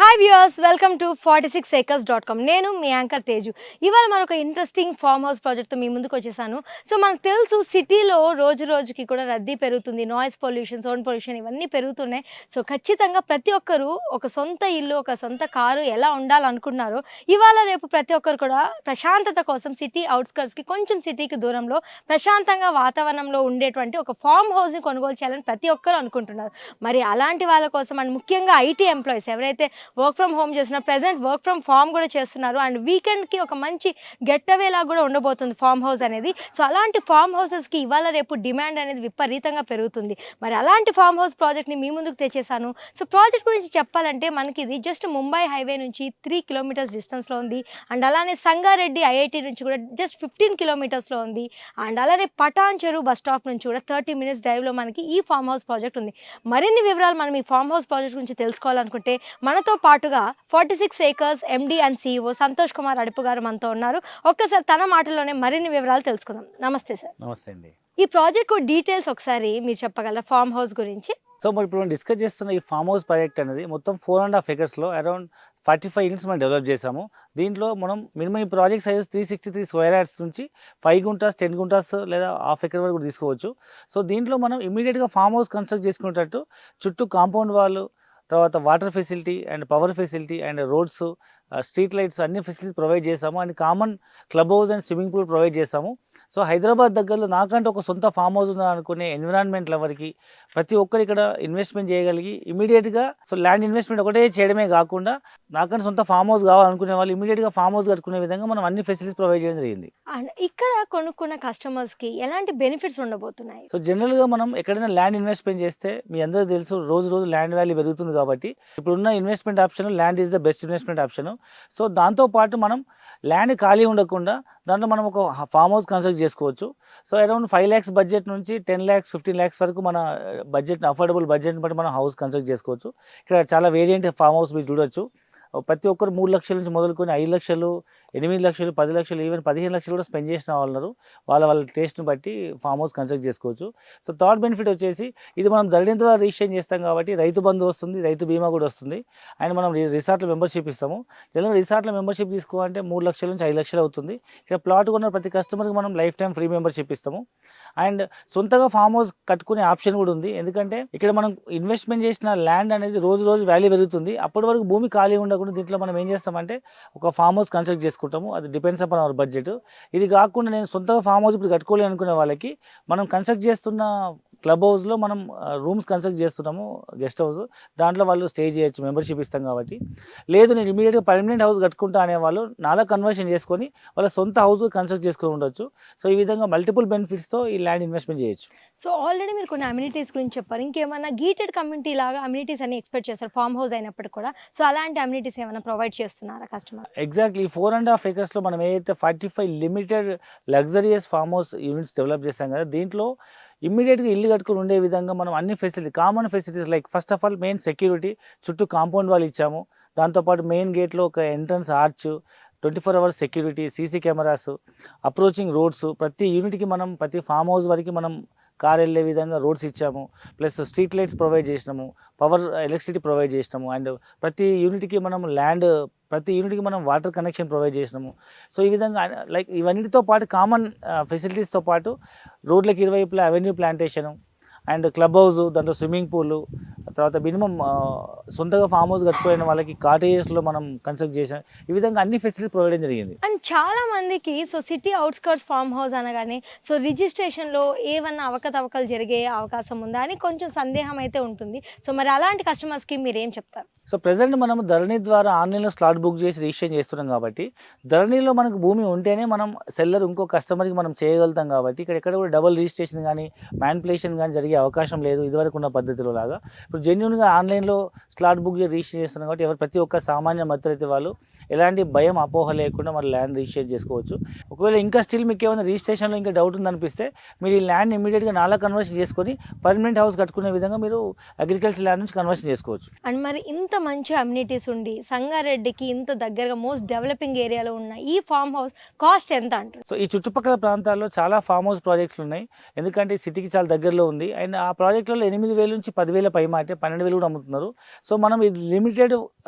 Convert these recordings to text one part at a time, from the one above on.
Hi viewers, welcome to 46acres.com. నేను మీ anchor Teju. ఇవాళ మరొక ఇంట్రెస్టింగ్ ఫామ్ హౌస్ ప్రాజెక్ట్తో మీ ముందుకు వచ్చేసాను. సో మనకు తెలుసు, సిటీలో రోజు రోజుకి కూడా రద్దీ పెరుగుతుంది. నాయిస్ పొల్యూషన్, సౌండ్ పొల్యూషన్ ఇవన్నీ పెరుగుతున్నాయి. సో ఖచ్చితంగా ప్రతి ఒక్కరు ఒక సొంత ఇల్లు, ఒక సొంత కారు ఎలా ఉండాలనుకుంటున్నారో, ఇవాళ రేపు ప్రతి ఒక్కరు కూడా ప్రశాంతత కోసం సిటీ అవుట్స్కర్ట్స్కి, కొంచెం సిటీకి దూరంలో ప్రశాంతంగా వాతావరణంలో ఉండేటువంటి ఒక ఫామ్ హౌస్ని కొనుగోలు చేయాలని ప్రతి ఒక్కరు అనుకుంటున్నారు. మరి అలాంటి వాళ్ళ కోసం అండ్ ముఖ్యంగా ఐటీ ఎంప్లాయీస్ ఎవరైతే వర్క్ ఫ్రమ్ హోమ్ చేస్తున్నారు, ప్రెజెంట్ వర్క్ ఫ్రమ్ ఫామ్ కూడా చేస్తున్నారు, అండ్ వీకెండ్కి ఒక మంచి గెట్ అవే లాగా కూడా ఉండబోతుంది ఫామ్ హౌస్ అనేది. సో అలాంటి ఫామ్ హౌసెస్కి ఇవాళ రేపు డిమాండ్ అనేది విపరీతంగా పెరుగుతుంది. మరి అలాంటి ఫామ్ హౌస్ ప్రాజెక్ట్ని మీ ముందుకు తెచ్చేసాను. సో ప్రాజెక్ట్ గురించి చెప్పాలంటే మనకి ఇది జస్ట్ ముంబై హైవే నుంచి 3 కిలోమీటర్స్ డిస్టెన్స్లో ఉంది. అండ్ అలానే సంగారెడ్డి ఐఐటి నుంచి కూడా జస్ట్ 15 కిలోమీటర్స్లో ఉంది. అండ్ అలానే పటాన్ చెరువు బస్ స్టాప్ నుంచి కూడా 30 మినిట్స్ డ్రైవ్లో మనకి ఈ ఫామ్ హౌస్ ప్రాజెక్ట్ ఉంది. మరిన్ని వివరాలు మనం ఈ ఫామ్ హౌస్ ప్రాజెక్ట్ గురించి తెలుసుకోవాలనుకుంటే మనతో పాటుగా 46 acres MD and CEO Santosh Kumar Adupu గారు మనతో ఉన్నారు. ఒక్కసారి తన మాటల్లోనే మరిన్ని వివరాలు తెలుసుకుందాం. నమస్తే సార్. నమస్తే అండి. ఈ ప్రాజెక్ట్ డీటెయిల్స్ ఒకసారి మీరు చెప్పగలరా ఫామ్ హౌస్ గురించి? సో మరి ఇప్పుడు మనం డిస్కస్ చేస్తున్న ఈ ఫామ్ హౌస్ ప్రాజెక్ట్ అనేది మొత్తం 4.5 acresలో అరౌండ్ 45 యూనిట్స్ మనం డెవలప్ చేసాము. దీంట్లో మనం మినిమం ఈ ప్రాజెక్ట్ సైజ్ 363 స్క్వేర్ యార్డ్స్ నుంచి 5 గుంటాస్ 10 గుంటాస్ లేదా హాఫ్ ఎకర్ వరకు కూడా తీసుకోవచ్చు. సో దీంట్లో మనం ఇమీడియట్గా ఫామ్ హౌస్ కన్స్ట్రక్ట్ చేసుకునేటట్టు చుట్టూ కాంపౌండ్ వాళ్ళు, తర్వాత water facility and power facility and roads, street lights అన్ని ఫెసిలిటీస్ ప్రొవైడ్ చేసాము. And common club house and swimming pool provide చేసాము. సో హైదరాబాద్ దగ్గరలో నాకంటే ఒక సొంత ఫామ్ హౌస్ ఉందా అనుకునే ఎన్విరాన్మెంట్ లవర్కి, ప్రతి ఒక్కరు ఇక్కడ ఇన్వెస్ట్మెంట్ చేయగలిగి ఇమీడియట్గా, సో ల్యాండ్ ఇన్వెస్ట్మెంట్ ఒకటే చేయడమే కాకుండా నాకంటే సొంత ఫామ్ హౌస్ కావాలనుకునే వాళ్ళు ఇమీడియట్గా ఫామ్ హౌస్ కట్టుకునే విధంగా మనం అన్ని ఫెసిలిటీస్ ప్రొవైడ్ చేయడం జరిగింది. అండ్ ఇక్కడ కొనుక్కున్న కస్టమర్స్కి ఎలాంటి బెనిఫిట్స్ ఉండబోతున్నాయి? సో జనరల్గా మనం ఎక్కడైనా ల్యాండ్ ఇన్వెస్ట్మెంట్ చేస్తే మీ అందరూ తెలుసు, రోజు రోజు ల్యాండ్ వాల్యూ పెరుగుతుంది. కాబట్టి ఇప్పుడున్న investment option land is the best investment option. So దాంతోపాటు మనం ల్యాండ్ ఖాళీ ఉండకుండా దాంట్లో మనం ఒక ఫామ్ హౌస్ కన్స్ట్రక్ట్ చేసుకోవచ్చు. సో అరౌండ్ 5 lakhs బడ్జెట్ నుంచి 10 lakhs 15 lakhs వరకు మన బడ్జెట్, అఫోర్డబుల్ బడ్జెట్ని బట్టి మనం హౌస్ కన్స్ట్రక్ట్ చేసుకోవచ్చు. ఇక్కడ చాలా వేరియంట్ ఫామ్ హౌస్ మీరు చూడొచ్చు. ప్రతి ఒక్కరు 3 లక్షల నుంచి మొదలుకొని 5 లక్షలు, 8 లక్షలు, 10 లక్షలు, ఈవెన్ 15 లక్షలు కూడా స్పెండ్ చేసిన వాళ్ళు ఉన్నారు. వాళ్ళ టేస్ట్ని బట్టి ఫామ్ హౌస్ కన్స్ట్రక్ట్ చేసుకోవచ్చు. సో థర్డ్ బెనిఫిట్ వచ్చేసి, ఇది మనం ధరణి ద్వారా రిజిస్ట్రేషన్ చేస్తాం కాబట్టి రైతు బంధు వస్తుంది, రైతు బీమా కూడా వస్తుంది. అండ్ మనం రిసార్ట్లో మెంబర్షిప్ ఇస్తాము. జనరల్గా రిసార్ట్లో మెంబర్షిప్ తీసుకోవాలంటే 3 లక్షల నుంచి 5 లక్షలు అవుతుంది. ఇక్కడ ప్లాట్ కొన్న ప్రతి కస్టమర్కి మనం లైఫ్ టైం ఫ్రీ మెంబర్షిప్ ఇస్తాము. అండ్ సొంతగా ఫామ్ హౌస్ కట్టుకునే ఆప్షన్ కూడా ఉంది. ఎందుకంటే ఇక్కడ మనం ఇన్వెస్ట్మెంట్ చేసిన ల్యాండ్ అనేది రోజు రోజు వాల్యూ పెరుగుతుంది. అప్పటి వరకు భూమి ఖాళీ ఉండకుండా దీంట్లో మనం ఏం చేస్తామంటే ఒక ఫామ్ హౌస్ కన్స్ట్రక్ట్ చేసుకుంటాము. అది డిపెండ్స్ అపాన్ అవర్ బడ్జెట్. ఇది కాకుండా నేను సొంతగా ఫామ్ హౌస్ ఇప్పుడు కట్టుకోవాలి అనుకునే వాళ్ళకి మనం కన్స్ట్రక్ట్ చేస్తున్న క్లబ్ హౌస్లో మనం రూమ్స్ కన్స్ట్రక్ట్ చేస్తున్నాము, గెస్ట్ హౌస్. దాంట్లో వాళ్ళు స్టే చేయొచ్చు, మెంబర్షిప్ ఇస్తాం కాబట్టి. లేదు నేను ఇమీడియట్గా పర్మనెంట్ హౌస్ కట్టుకుంటా అనే వాళ్ళు నాలా కన్వర్షన్ చేసుకొని వాళ్ళ సొంత హౌస్ కన్స్ట్రక్ట్ చేసుకుని ఉండొచ్చు. సో ఈ విధంగా మల్టిపుల్ బెనిఫిట్స్తో ఈ ల్యాండ్ ఇన్వెస్ట్మెంట్ చేయొచ్చు. సో ఆల్రెడీ మీరు కొన్ని అమ్యూనిటీస్ గురించి చెప్పారు. ఇంకేమైనా గీటెడ్ కమ్యూనిటీ లాగా అమ్యూనిటీస్ అన్ని ఎక్స్పెక్ట్ చేస్తారు ఫామ్ హౌస్ అయినప్పటికీ కూడా. సో అలాంటి అమ్యూనిటీస్ ఏమైనా ప్రొవైడ్ చేస్తున్నారా కస్టమర్? ఎగ్జాక్ట్లీ 4.5 acresలో మనం ఏదైతే 45 limited luxurious farm house units develop చేస్తాం కదా, దీంట్లో ఇమ్మీడియట్గా ఇల్లు కట్టుకుని ఉండే విధంగా మనం అన్ని facility, common facilities like first of all main security, చుట్టూ కాంపౌండ్ వాళ్ళు ఇచ్చాము. దాంతోపాటు మెయిన్ గేట్లో ఒక entrance arch, 24 hours security, CC cameras, approaching roads, ప్రతి యూనిట్కి మనం ప్రతి ఫామ్ హౌస్ వరకు మనం కార్ వెళ్ళే విధంగా రోడ్స్ ఇచ్చాము. ప్లస్ స్ట్రీట్ లైట్స్ ప్రొవైడ్ చేసినాము, పవర్ ఎలక్ట్రిసిటీ ప్రొవైడ్ చేసినాము. అండ్ ప్రతి యూనిట్కి మనం ప్రతి యూనిట్కి మనం వాటర్ కనెక్షన్ ప్రొవైడ్ చేసినాము. సో ఈ విధంగా లైక్ ఇవన్నిటితో పాటు కామన్ ఫెసిలిటీస్తో పాటు రోడ్లకు ఇరువైపులా avenue plantation and club house, దాంట్లో స్విమ్మింగ్ పూల్, తర్వాత మినిమం సొంతగా ఫామ్ హౌస్ కట్టుకునే వాళ్ళకి కాటేజెస్లో మనం కన్స్ట్రక్ట్ చేసాం. ఈ విధంగా అన్ని ఫెసిలిటీస్ ప్రొవైడ్ చేయడం జరిగింది. అండ్ చాలా మందికి so city outskirts farm house అనగానే సో రిజిస్ట్రేషన్లో ఏమన్నా అవకతవకలు జరిగే అవకాశం ఉందా అని కొంచెం సందేహం అయితే ఉంటుంది. సో మరి అలాంటి కస్టమర్స్కి మీరు ఏం చెప్తారు? సో ప్రజెంట్ మనం ధరణి ద్వారా ఆన్లైన్లో స్లాట్ బుక్ చేసి రిజిస్ట్రేషన్ చేస్తున్నాం కాబట్టి, ధరణిలో మనకు భూమి ఉంటేనే మనం సెల్లర్ ఇంకో కస్టమర్కి మనం చేయగలుగుతాం. కాబట్టి ఇక్కడ ఎక్కడ కూడా డబుల్ రిజిస్ట్రేషన్ కానీ మ్యానిపులేషన్ కానీ జరిగే అవకాశం లేదు ఇదివరకు ఉన్న పద్ధతిలో లాగా. ఇప్పుడు జెన్యున్గా ఆన్లైన్లో స్లాట్ బుక్ చేసి రిజిస్ట్రేషన్ చేస్తున్నాం కాబట్టి ప్రతి ఒక్క సామాన్య మధ్యతరగతి వాళ్ళు ఎలాంటి భయం అపోహ లేకుండా మరి ల్యాండ్ రిజిస్టర్ చేసుకోవచ్చు. ఒకవేళ ఇంకా స్టిల్ మీకు ఏమైనా రిజిస్ట్రేషన్లో ఇంకా డౌట్ ఉందనిపిస్తే మీరు ఈ ల్యాండ్ ఇమీడియట్గా నాలా కన్వర్షన్ చేసుకొని పర్మనెంట్ హౌస్ కట్టుకునే విధంగా మీరు అగ్రికల్చర్ ల్యాండ్ నుంచి కన్వర్షన్ చేసుకోవచ్చు. అండ్ మరి ఇంత మంచి అమ్యూనిటీస్ ఉండి సంగారెడ్డికి ఇంత దగ్గరగా మోస్ట్ డెవలపింగ్ ఏరియాలో ఉన్న ఈ ఫామ్ హౌస్ కాస్ట్ ఎంత అంటారు? సో ఈ చుట్టుపక్కల ప్రాంతాల్లో చాలా ఫామ్ హౌస్ ప్రాజెక్ట్స్ ఉన్నాయి, ఎందుకంటే సిటీకి చాలా దగ్గరలో ఉంది. అండ్ ఆ ప్రాజెక్టులలో 8,000 నుంచి 10,000 పై మాట 12,000 కూడా అమ్ముతున్నారు. సో మనం ఇది లిమిటెడ్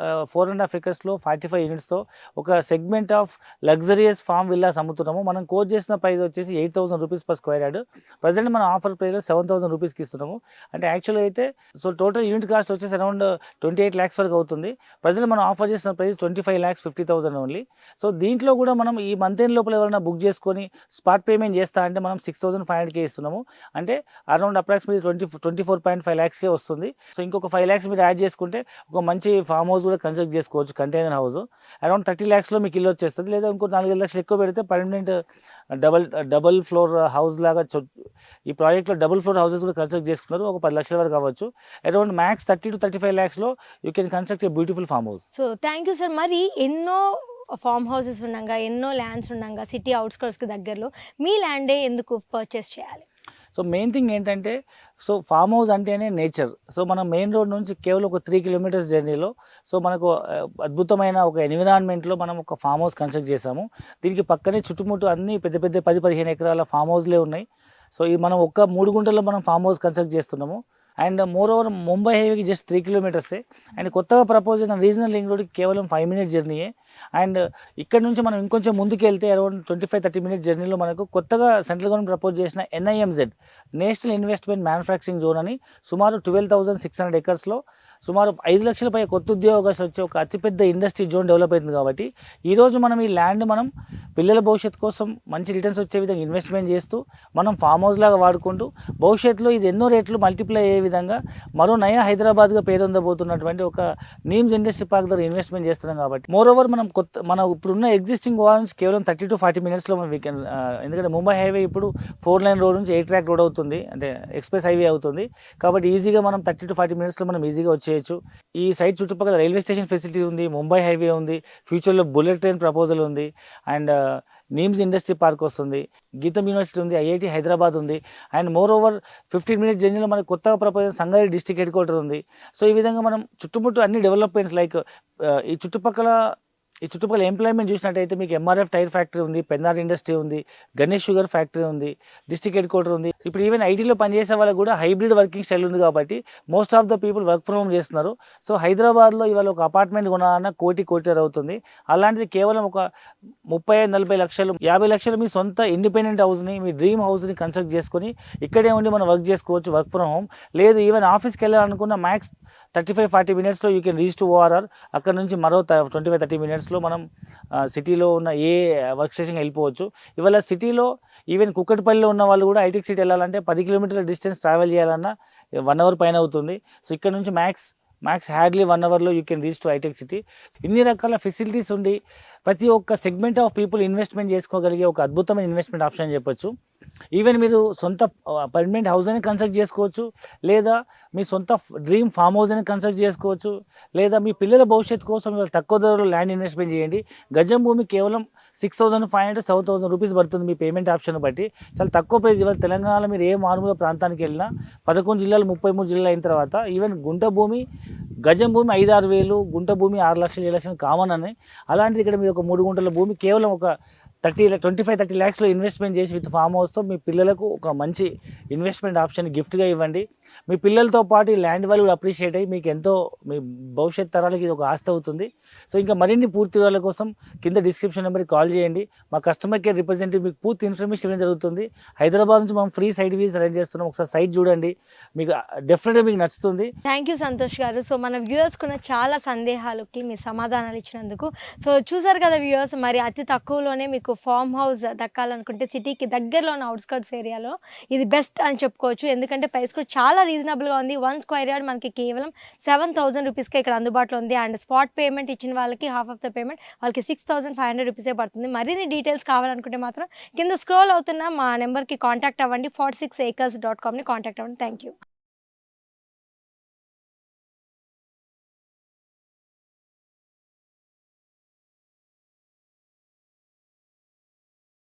4.5 acresలో 45 యూనిట్స్తో ఒక segment of luxurious farm villas అమ్ముతున్నాము. మనం కోట్ చేసిన ప్రైస్ వచ్చేసి 8,000 rupees per square yard. Present మనం ఆఫర్ ప్రైస్లో 7,000 రూపీస్కి ఇస్తున్నాము. అంటే యాక్చువల్గా అయితే సో టోటల్ యూనిట్ కాస్ట్ వచ్చేసి అరౌండ్ 28 lakhs వరకు అవుతుంది. ప్రజెంట్ మనం ఆఫర్ చేసిన ప్రైస్ 25,50,000 ఓన్లీ. సో దీంట్లో కూడా మనం ఈ మంత్ ఎండ్ లోపల ఎవరైనా బుక్ చేసుకొని స్పాట్ పేమెంట్ చేస్తా అంటే మనం 6,500కే ఇస్తున్నాము. అంటే అరౌండ్ అప్రాక్సిమేట్లీ 24.5 lakhsకే వస్తుంది. సో ఇంకొక 5 lakhs మీరు యాడ్ చేసుకుంటే ఒక మంచి ఫామ్ హౌస్ కూడా కన్స్ట్రక్ట్ చేసుకోవచ్చు, కంటైనర్ హౌస్. అరౌండ్ 30 lakhsలో మీకు ఇల్లు వచ్చేస్తుంది. లేదా ఇంకో 4 లక్షలు ఎక్కువ పెడితే పర్మనెంట్ డబల్ ఫ్లోర్ హౌస్ లాగా ఈ ప్రాజెక్ట్లో డబుల్ ఫ్లోర్ హౌసెస్ కూడా కన్స్ట్రక్ట్ చేసుకున్నారు. ఒక 10 లక్షల వరకు అవ్వచ్చు. అరౌండ్ మ్యాక్స్ 30 to 35 lakhsలో you can construct a beautiful farm house. So thank you sir. మరి ఎన్నో ఫామ్ హౌసెస్ ఉండగా ఎన్నో ల్యాండ్స్ ఉండగా సిటీ అవుట్స్కర్ట్స్కి దగ్గరలో మీ ల్యాండే ఎందుకు పర్చేస్ చేయాలి? సో మెయిన్ థింగ్ ఏంటంటే సో ఫామ్ హౌస్ అంటేనే నేచర్. సో మనం మెయిన్ రోడ్ నుంచి కేవలం ఒక 3 kilometers జర్నీలో సో మనకు అద్భుతమైన ఒక ఎన్విరాన్మెంట్లో మనం ఒక ఫామ్ హౌస్ కన్స్ట్రక్ట్ చేసాము. దీనికి పక్కనే చుట్టుముట్టు అన్ని పెద్ద పెద్ద 10-15 ఎకరాల ఫామ్ హౌస్లే ఉన్నాయి. సో ఈ మనం ఒక్క 3 గుంటల్లో మనం ఫామ్ హౌస్ కన్స్ట్రక్ట్ చేస్తున్నాము. అండ్ మోర్ ఓవర్ ముంబై హైవేకి జస్ట్ 3 kilometers. అండ్ కొత్తగా ప్రపోజ్ అయిన రీజనల్ లింక్ రోడ్కి కేవలం 5 minutes జర్నీయే. అండ్ ఇక్కడ నుంచి మనం ఇంకొంచెం ముందుకు వెళ్తే అరౌండ్ 25-30 minutes జర్నీలో మనకు కొత్తగా సెంట్రల్ గవర్నమెంట్ ప్రపోజ్ చేసిన NIMZ national investment manufacturing zone అని సుమారు 12,600 acresలో సుమారు 5 లక్షల పై కొత్త ఉద్యోగాలు వచ్చే ఒక అతిపెద్ద ఇండస్ట్రీ జోన్ డెవలప్ అవుతుంది. కాబట్టి ఈరోజు మనం ఈ ల్యాండ్ మనం పిల్లల భవిష్యత్తు కోసం మంచి రిటర్న్స్ వచ్చే విధంగా ఇన్వెస్ట్మెంట్ చేస్తూ మనం ఫామ్ హౌస్ లాగా వాడుకుంటూ భవిష్యత్తులో ఇది ఎన్నో రేట్లు మల్టిప్లై అయ్యే విధంగా మరో నయా హైదరాబాద్గా పేరొందబోతున్నటువంటి ఒక నీమ్స్ ఇండస్ట్రీ పార్క్ ద్వారా ఇన్వెస్ట్మెంట్ చేస్తున్నాం. కాబట్టి మోర్ ఓవర్ మన ఇప్పుడున్న ఎగ్జిస్టింగ్ వాల్ నుంచి కేవలం 30 to 40 minutesలో మనం వీకెండ్, ఎందుకంటే ముంబై హైవే ఇప్పుడు 4-lane రోడ్ నుంచి 8-track రోడ్ అవుతుంది, అంటే ఎక్స్ప్రెస్ హైవే అవుతుంది. కాబట్టి ఈజీగా మనం 30 to 40 minutesలో మనం ఈజీగా వచ్చేయచ్చు. ఈ సైట్ చుట్టుపక్కల రైల్వే స్టేషన్ ఫెసిలిటీ ఉంది, ముంబై హైవే ఉంది, ఫ్యూచర్లో బుల్లెట్ ట్రైన్ ప్రపోజల్ ఉంది, అండ్ నీమ్స్ ఇండస్ట్రీ పార్క్ వస్తుంది, గీతం యూనివర్సిటీ ఉంది, IIT హైదరాబాద్ ఉంది. అండ్ మోర్ ఓవర్ 15 minutes జర్నీలో మనకు కొత్తగా proposal Sangareddy district head quarter ఉంది. సో ఈ విధంగా మనం చుట్టుముట్టు అన్ని డెవలప్మెంట్స్ లైక్ ఈ చుట్టుపక్కల ఎంప్లాయ్మెంట్ చూసినట్టయితే మీకు MRF టైర్ ఫ్యాక్టరీ ఉంది, పెన్నార్ ఇండస్ట్రీ ఉంది, గణేష్ షుగర్ ఫ్యాక్టరీ ఉంది, డిస్ట్రిక్ట్ హెడ్ క్వార్టర్ ఉంది. ఇప్పుడు ఈవెన్ ఐటీలో పనిచేసే వాళ్ళకి కూడా హైబ్రిడ్ వర్కింగ్ స్టైల్ ఉంది. కాబట్టి most of the people work from home చేస్తున్నారు. సో హైదరాబాద్లో ఇవాళ ఒక అపార్ట్మెంట్ కొనాలన్నా కోటి అవుతుంది. అలాంటిది కేవలం ఒక 35-40 లక్షలు 50 లక్షలు మీ సొంత ఇండిపెండెంట్ హౌస్ని, మీ డ్రీమ్ హౌస్ని కన్స్ట్రక్ట్ చేసుకొని ఇక్కడే ఉండి మనం వర్క్ చేసుకోవచ్చు, వర్క్ ఫ్రమ్ హోమ్. లేదు ఈవెన్ ఆఫీస్కి వెళ్ళాలనుకున్న మ్యాక్స్ 35-40 minutesలో you can reach to ORR. అక్కడ నుంచి మరో 25-30 minutesలో మనం సిటీలో ఉన్న ఏ వర్క్ స్టేషన్కి వెళ్ళిపోవచ్చు. ఇవాళ సిటీలో ఈవెన్ కుక్కటిపల్లిలో ఉన్న వాళ్ళు కూడా హైటెక్ సిటీ వెళ్ళాలంటే 10 kilometers డిస్టెన్స్ ట్రావెల్ చేయాలన్నా 1 hour పైన అవుతుంది. సో ఇక్కడ నుంచి మ్యాక్స్ హ్యాడ్లీ 1 hourలో యూ కెన్ రీచ్ టు హైటెక్ సిటీ. ఇన్ని రకాల ఫెసిలిటీస్ ఉండి ప్రతి ఒక్క సెగ్మెంట్ ఆఫ్ పీపుల్ ఇన్వెస్ట్మెంట్ చేసుకోగలిగే ఒక అద్భుతమైన ఇన్వెస్ట్మెంట్ ఆప్షన్ అని చెప్పొచ్చు. ఈవెన్ మీరు సొంత పర్మనెంట్ హౌస్ అని కన్స్ట్రక్ట్ చేసుకోవచ్చు, లేదా మీ సొంత డ్రీమ్ ఫామ్ హౌస్ అని కన్స్ట్రక్ట్ చేసుకోవచ్చు, లేదా మీ పిల్లల భవిష్యత్తు కోసం తక్కువ ధరలో ల్యాండ్ ఇన్వెస్ట్మెంట్ చేయండి. గజం భూమి కేవలం 6,500 to 7,000 రూపీస్ పడుతుంది మీ పేమెంట్ ఆప్షన్ బట్టి. చాలా తక్కువ ప్రైస్. ఇవాళ తెలంగాణలో మీరు ఏ మారుమూల ప్రాంతానికి వెళ్ళినా 11 జిల్లాలు 33 జిల్లాలు అయిన తర్వాత ఈవెన్ గుంట భూమి గజం భూమి 5-6 వేలు, గుంట భూమి 6 లక్షలు 7 లక్షలు కామన్ అని. అలాంటిది ఇక్కడ మీరు ఒక 3 గుంటల భూమి కేవలం ఒక 25-30 lakhsలో ఇన్వెస్ట్మెంట్ చేసి విత్ ఫామ్ హౌస్తో మీ పిల్లలకు ఒక మంచి ఇన్వెస్ట్మెంట్ ఆప్షన్ గిఫ్ట్గా ఇవ్వండి. మీ పిల్లలతో పాటు ఈ ల్యాండ్ వాల్యూ అప్రిషియేట్ అయ్యి మీకు ఎంతో మీ భవిష్యత్ తరాలకి ఇది ఒక ఆస్తి అవుతుంది. సో ఇంకా మరిన్ని పూర్తి వివరాల కోసం కింద డిస్క్రిప్షన్ నెంబర్కి కాల్ చేయండి. మా కస్టమర్ కేర్ రిప్రజెంటేటివ్ మీకు పూర్తి ఇన్ఫర్మేషన్ ఇవ్వడం జరుగుతుంది. హైదరాబాద్ నుంచి మనం ఫ్రీ సైట్ విజిట్ అరేంజ్ చేస్తున్నాం. ఒకసారి సైట్ చూడండి, మీకు డెఫినెట్గా మీకు నచ్చుతుంది. థ్యాంక్ యూ సంతోష్ గారు. సో మన వ్యూవర్స్కున్న చాలా సందేహాలకి మీ సమాధానాలు ఇచ్చినందుకు. సో చూసారు కదా వ్యూవర్స్, మరి అతి తక్కువలోనే మీకు ఫామ్ హౌస్ దక్కాలనుకుంటే సిటీకి దగ్గరలో ఉన్న అవుట్స్కర్ట్స్ ఏరియాలో ఇది బెస్ట్ అని చెప్పుకోవచ్చు. ఎందుకంటే ప్రైస్ కూడా చాలా రీజనబుల్గా ఉంది. 1 square yard మనకి కేవలం 7,000 రూపీస్కే ఇక్కడ అందుబాటులో ఉంది. అండ్ స్పాట్ పేమెంట్ ఇచ్చిన వాళ్ళకి హాఫ్ ఆఫ్ ద పేమెంట్ వాళ్ళకి 6,500 రూపీసే పడుతుంది. మరిన్ని డీటెయిల్స్ కావాలనుకుంటే మాత్రం కింద స్క్రోల్ అవుతున్న మా నెంబర్కి కాంటాక్ట్ అవ్వండి. 46acres.comని కాంటాక్ట్ అవ్వండి. Thank you.